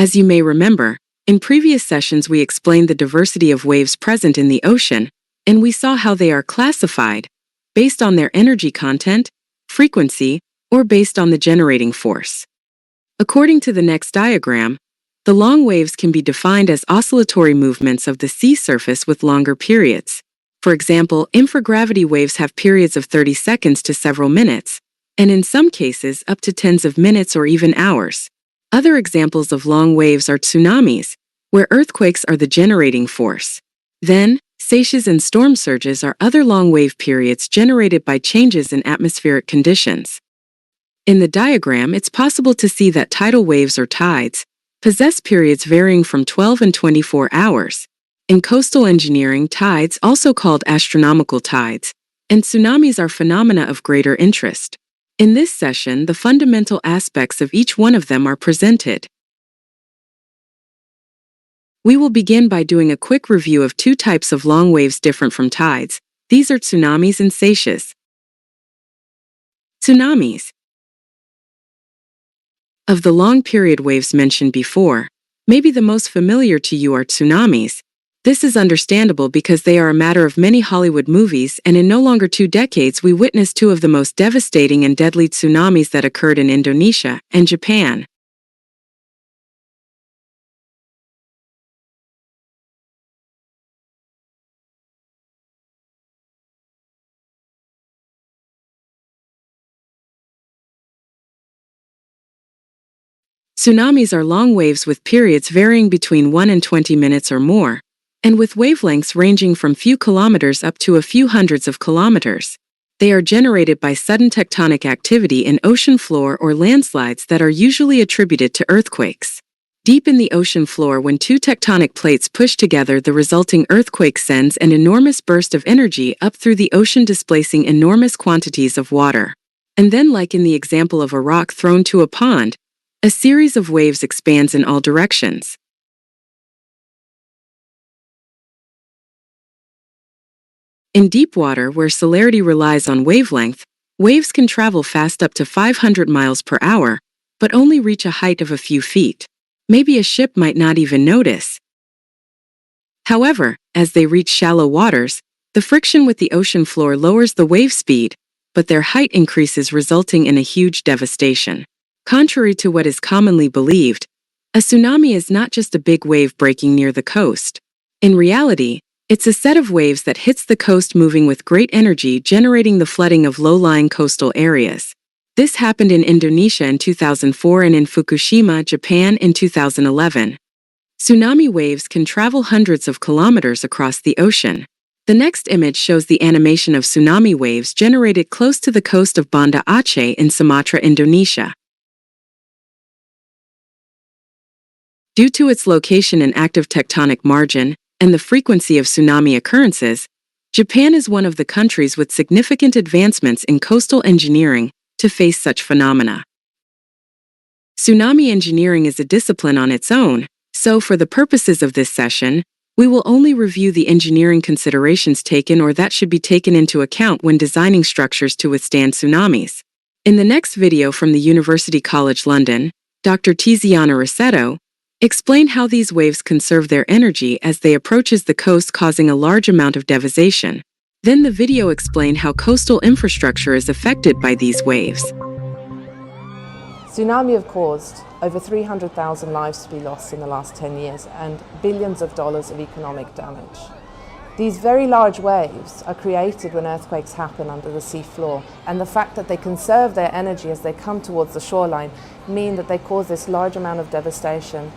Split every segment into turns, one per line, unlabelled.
As you may remember, in previous sessions we explained the diversity of waves present in the ocean, and we saw how they are classified based on their energy content, frequency, or based on the generating force. According to the next diagram, the long waves can be defined as oscillatory movements of the sea surface with longer periods. For example, infragravity waves have periods of 30 seconds to several minutes, and in some cases up to tens of minutes or even hours. Other examples of long waves are tsunamis, where earthquakes are the generating force. Then, seiches and storm surges are other long wave periods generated by changes in atmospheric conditions. In the diagram, it's possible to see that tidal waves or tides possess periods varying from 12 and 24 hours. In coastal engineering, tides, also called astronomical tides, and tsunamis are phenomena of greater interest. In this session, the fundamental aspects of each one of them are presented. We will begin by doing a quick review of two types of long waves different from tides. These are tsunamis and seiches. Tsunamis. Of the long-period waves mentioned before, maybe the most familiar to you are tsunamis. This is understandable because they are a matter of many Hollywood movies, and in no longer 2 decades we witnessed 2 of the most devastating and deadly tsunamis that occurred in Indonesia and Japan. Tsunamis are long waves with periods varying between 1 and 20 minutes or more, and with wavelengths ranging from few kilometers up to a few hundreds of kilometers. They are generated by sudden tectonic activity in ocean floor or landslides that are usually attributed to earthquakes. Deep in the ocean floor, when 2 tectonic plates push together, the resulting earthquake sends an enormous burst of energy up through the ocean, displacing enormous quantities of water. And then, like in the example of a rock thrown to a pond, a series of waves expands in all directions. In deep water, where celerity relies on wavelength, waves can travel fast up to 500 miles per hour, but only reach a height of a few feet. Maybe a ship might not even notice. However, as they reach shallow waters, the friction with the ocean floor lowers the wave speed, but their height increases, resulting in a huge devastation. Contrary to what is commonly believed, a tsunami is not just a big wave breaking near the coast. In reality, it's a set of waves that hits the coast, moving with great energy, generating the flooding of low-lying coastal areas. This happened in Indonesia in 2004 and in Fukushima, Japan in 2011. Tsunami waves can travel hundreds of kilometers across the ocean. The next image shows the animation of tsunami waves generated close to the coast of Banda Aceh in Sumatra, Indonesia. Due to its location and active tectonic margin, and the frequency of tsunami occurrences, Japan is one of the countries with significant advancements in coastal engineering to face such phenomena. Tsunami engineering is a discipline on its own, so for the purposes of this session, we will only review the engineering considerations taken or that should be taken into account when designing structures to withstand tsunamis. In the next video from the University College London, Dr. Tiziana Rossetto explain how these waves conserve their energy as they approaches the coast, causing a large amount of devastation. Then the video explained how coastal infrastructure is affected by these waves.
Tsunami have caused over 300,000 lives to be lost in the last 10 years and billions of dollars of economic damage. These very large waves are created when earthquakes happen under the sea floor, and the fact that they conserve their energy as they come towards the shoreline mean that they cause this large amount of devastation.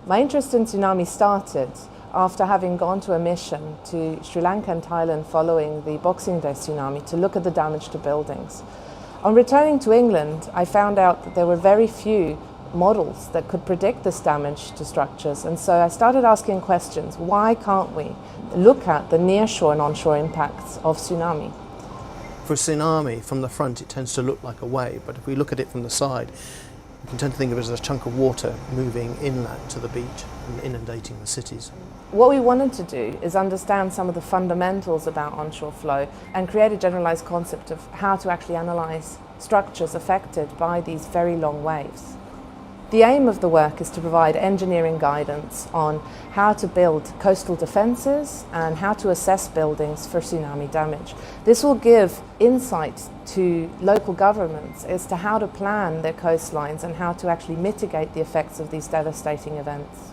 My interest in tsunami started after having gone to a mission to Sri Lanka and Thailand following the Boxing Day tsunami to look at the damage to buildings. On returning to England, I found out that there were very few models that could predict this damage to structures, and so I started asking questions. Why can't we look at the nearshore and onshore impacts of tsunami?
For a tsunami, from the front it tends to look like a wave, but if we look at it from the side, we can tend to think of it as a chunk of water moving inland to the beach and inundating the cities.
What we wanted to do is understand some of the fundamentals about onshore flow and create a generalized concept of how to actually analyze structures affected by these very long waves. The aim of the work is to provide engineering guidance on how to build coastal defences and how to assess buildings for tsunami damage. This will give insight to local governments as to how to plan their coastlines and how to actually mitigate the effects of these devastating events.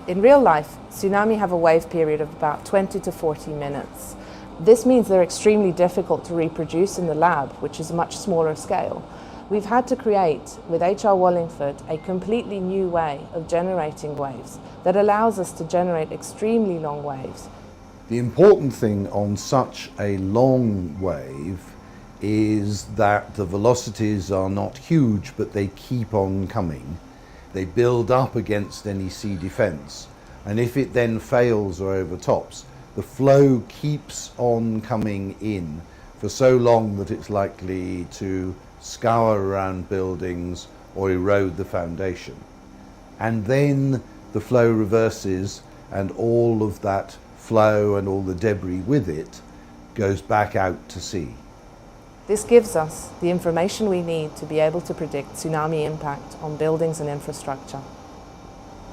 In real life, tsunami have a wave period of about 20 to 40 minutes. This means they're extremely difficult to reproduce in the lab, which is a much smaller scale. We've had to create, with HR Wallingford, a completely new way of generating waves that allows us to generate extremely long waves.
The important thing on such a long wave is that the velocities are not huge, but they keep on coming. They build up against any sea defence, and if it then fails or overtops, the flow keeps on coming in for so long that it's likely to scour around buildings or erode the foundation. And then the flow reverses, and all of that flow and all the debris with it goes back out to sea.
This gives us the information we need to be able to predict tsunami impact on buildings and infrastructure.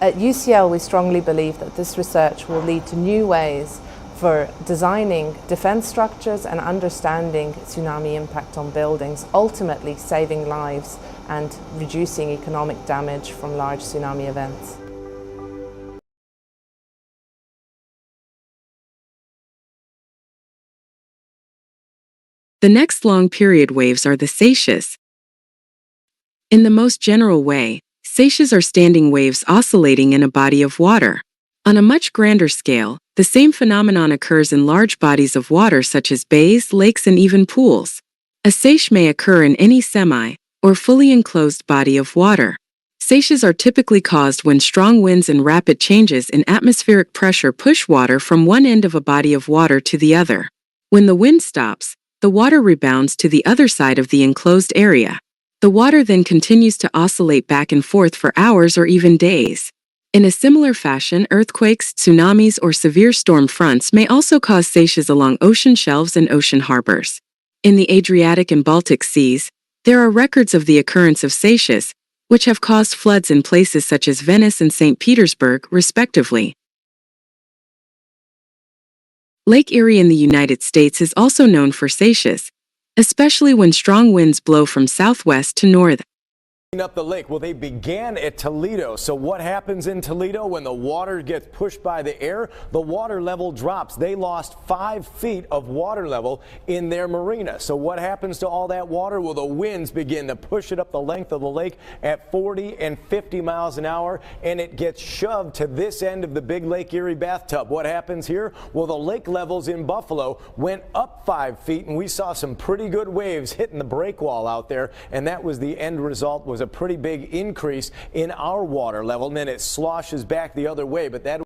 At UCL, we strongly believe that this research will lead to new ways for designing defense structures and understanding tsunami impact on buildings, ultimately saving lives and reducing economic damage from large tsunami events.
The next long period waves are the seiches. In the most general way, seiches are standing waves oscillating in a body of water. On a much grander scale, the same phenomenon occurs in large bodies of water such as bays, lakes, and even pools. A seiche may occur in any semi- or fully enclosed body of water. Seiches are typically caused when strong winds and rapid changes in atmospheric pressure push water from one end of a body of water to the other. When the wind stops, the water rebounds to the other side of the enclosed area. The water then continues to oscillate back and forth for hours or even days. In a similar fashion, earthquakes, tsunamis, or severe storm fronts may also cause seiches along ocean shelves and ocean harbors. In the Adriatic and Baltic Seas, there are records of the occurrence of seiches, which have caused floods in places such as Venice and St. Petersburg, respectively. Lake Erie in the United States is also known for seiches, especially when strong winds blow from southwest to north.
Up the lake. Well, they began at Toledo. So what happens in Toledo when the water gets pushed by the air? The water level drops. They lost 5 feet of water level in their marina. So what happens to all that water? Well, the winds begin to push it up the length of the lake at 40 and 50 miles an hour, and it gets shoved to this end of the big Lake Erie bathtub. What happens here? Well, the lake levels in Buffalo went up 5 feet, and we saw some pretty good waves hitting the break wall out there, and that was the end result. Was a pretty big increase in our water level, and then it sloshes back the other way, but that